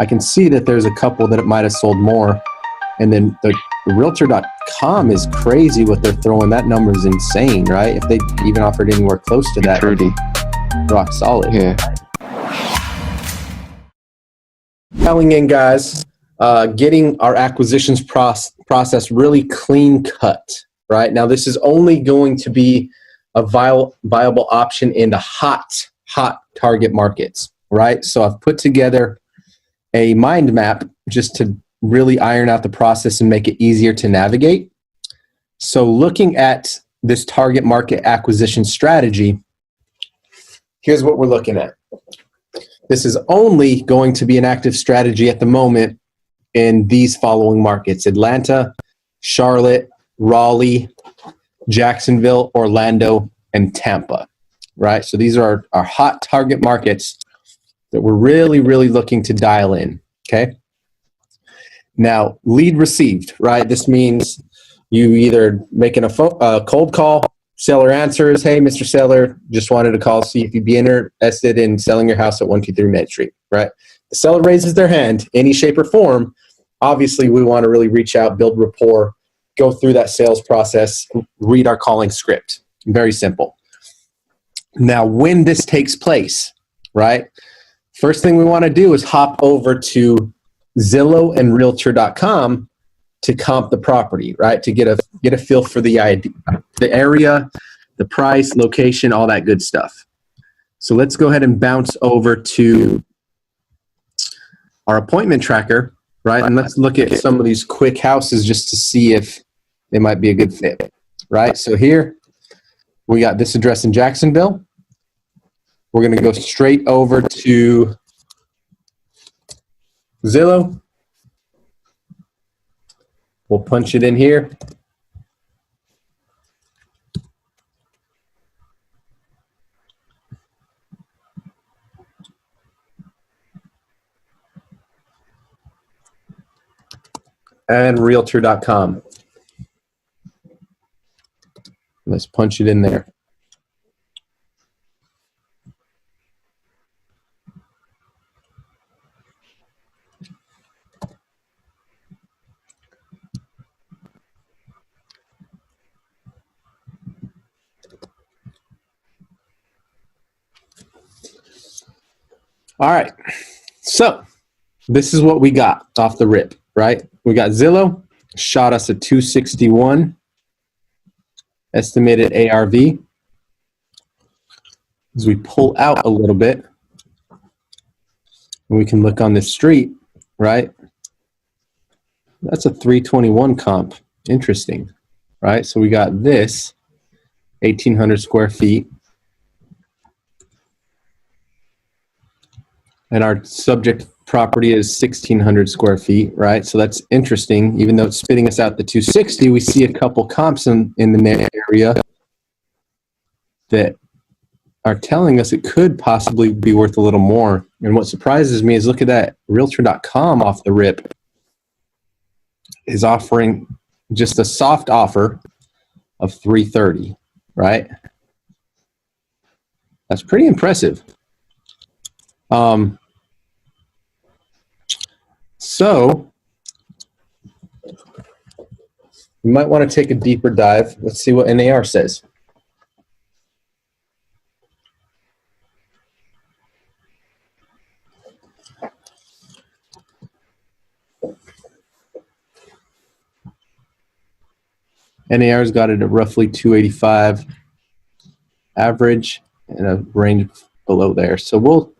I can see that there's a couple that it might have sold more. And then the realtor.com is crazy what they're throwing. That number is insane, right? If they even offered anywhere close to that, Truly. rock solid. Yeah. Telling in, guys, getting our acquisitions process really clean cut, right? Now, this is only going to be a viable option in the hot target markets, right? So I've put together a mind map just to really iron out the process and make it easier to navigate. So looking at this target market acquisition strategy, here's what we're looking at. This is only going to be an active strategy at the moment in these following markets: Atlanta, Charlotte, Raleigh, Jacksonville, Orlando, and Tampa, right? So these are our hot target markets that we're really, really looking to dial in, okay? Now, lead received, right? This means you either making a cold call, seller answers, hey, Mr. Seller, just wanted to call, see if you'd be interested in selling your house at 123 Main Street, right? The seller raises their hand, any shape or form. Obviously, we want to really reach out, build rapport, go through that sales process, read our calling script. Very simple. Now, when this takes place, right? First thing we want to do is hop over to Zillow and Realtor.com to comp the property, right? To get a feel for the area, the price, location, all that good stuff. So let's go ahead and bounce over to our appointment tracker, right? And let's look at some of these quick houses just to see if they might be a good fit, right? So here we got this address in Jacksonville. We're going to go straight over to Zillow. We'll punch it in here. And Realtor.com. Let's punch it in there. All right, so this is what we got off the rip, right? We got Zillow, shot us a 261 estimated ARV. As we pull out a little bit, we can look on the street, right? That's a 321 comp. Interesting, right? So we got this 1,800 square feet. And our subject property is 1,600 square feet, right? So that's interesting. Even though it's spitting us out the 260, we see a couple comps in the area that are telling us it could possibly be worth a little more. And what surprises me is look at that. Realtor.com off the rip is offering just a soft offer of 330, right? That's pretty impressive. So you might want to take a deeper dive. Let's see what NAR says. NAR's got it at roughly 285 average and a range below there. So we'll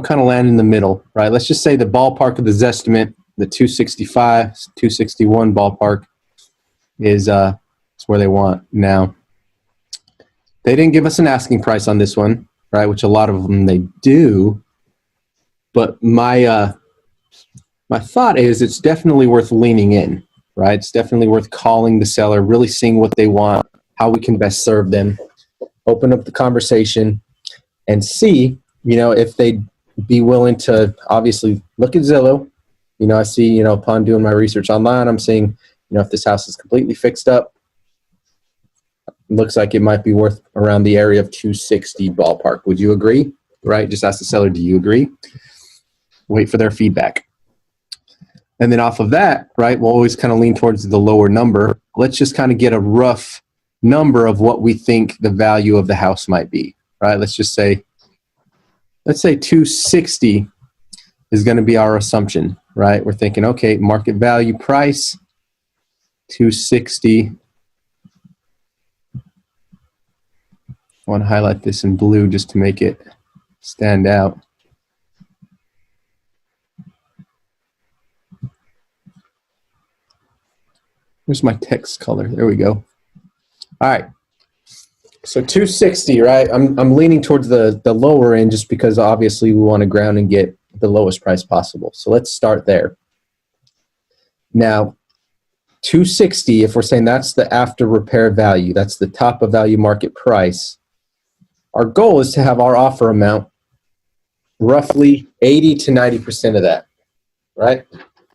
kind of land in the middle, right? Let's just say the ballpark of the Zestimate, the 265, 261 ballpark is where they want. Now, they didn't give us an asking price on this one, right? Which a lot of them they do. But my thought is it's definitely worth leaning in, right? It's definitely worth calling the seller, really seeing what they want, how we can best serve them, open up the conversation, and see, if they'd be willing to obviously look at Zillow. I see, upon doing my research online, I'm seeing, if this house is completely fixed up, looks like it might be worth around the area of 260 ballpark. Would you agree? Right? Just ask the seller, do you agree? wait for their feedback. And then off of that, right, we'll always kind of lean towards the lower number. Let's just kind of get a rough number of what we think the value of the house might be, right? Let's say 260 is going to be our assumption, right? We're thinking, okay, market value price, 260. I want to highlight this in blue just to make it stand out. Where's my text color? There we go. All right. So 260, right? I'm leaning towards the lower end just because obviously we want to ground and get the lowest price possible. So let's start there. Now, 260, if we're saying that's the after repair value, that's the top of value market price, our goal is to have our offer amount roughly 80 to 90% of that, right?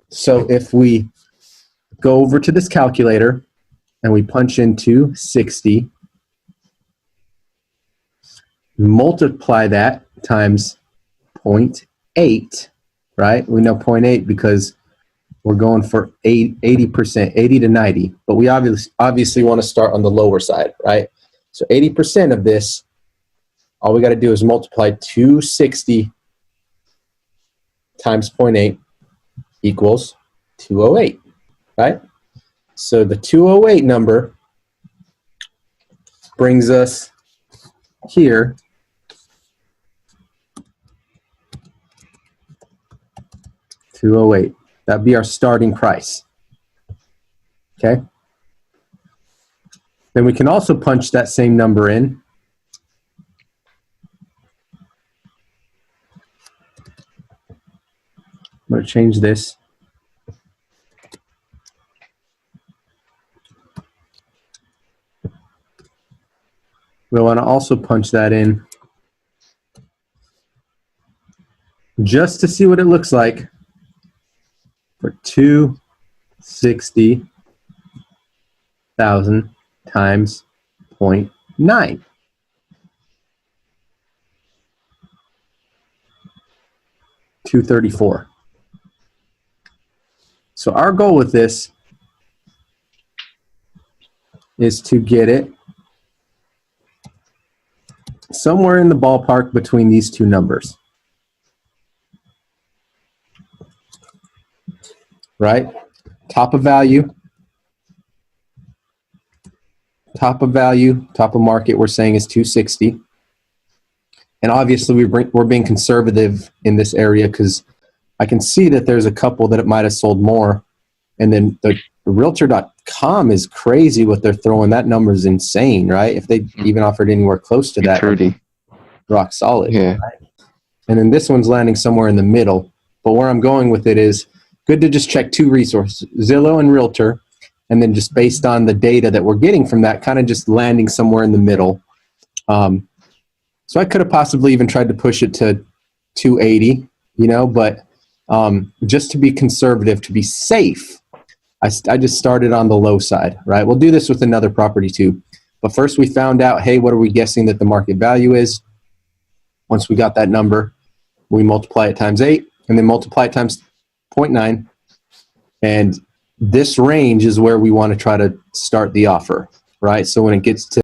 So if we go over to this calculator and we punch in 260, multiply that times 0.8, right? We know 0.8 because we're going for 80%, 80 to 90, but we obviously want to start on the lower side, right? So 80% of this, all we got to do is multiply 260 times 0.8 equals 208, right? So the 208 number brings us here $208. That'd be our starting price. Okay. Then we can also punch that same number in. I'm going to change this. We'll want to also punch that in just to see what it looks like for 260,000 times 0.9. $234. So our goal with this is to get it somewhere in the ballpark between these two numbers. Right? Top of value, top of market, we're saying is 260. And obviously we're being conservative in this area because I can see that there's a couple that it might have sold more. And then the Realtor.com is crazy what they're throwing. That number is insane, right? If they even offered anywhere close to that, 30. Rock solid. Yeah. Right? And then this one's landing somewhere in the middle. But where I'm going with it is good to just check two resources, Zillow and Realtor, and then just based on the data that we're getting from that, kind of just landing somewhere in the middle. So I could have possibly even tried to push it to 280, but just to be conservative, to be safe, I just started on the low side, right? We'll do this with another property too. But first we found out, hey, what are we guessing that the market value is? Once we got that number, we multiply it times 8 and then multiply it times 0.9. And this range is where we want to try to start the offer, right? So when it gets to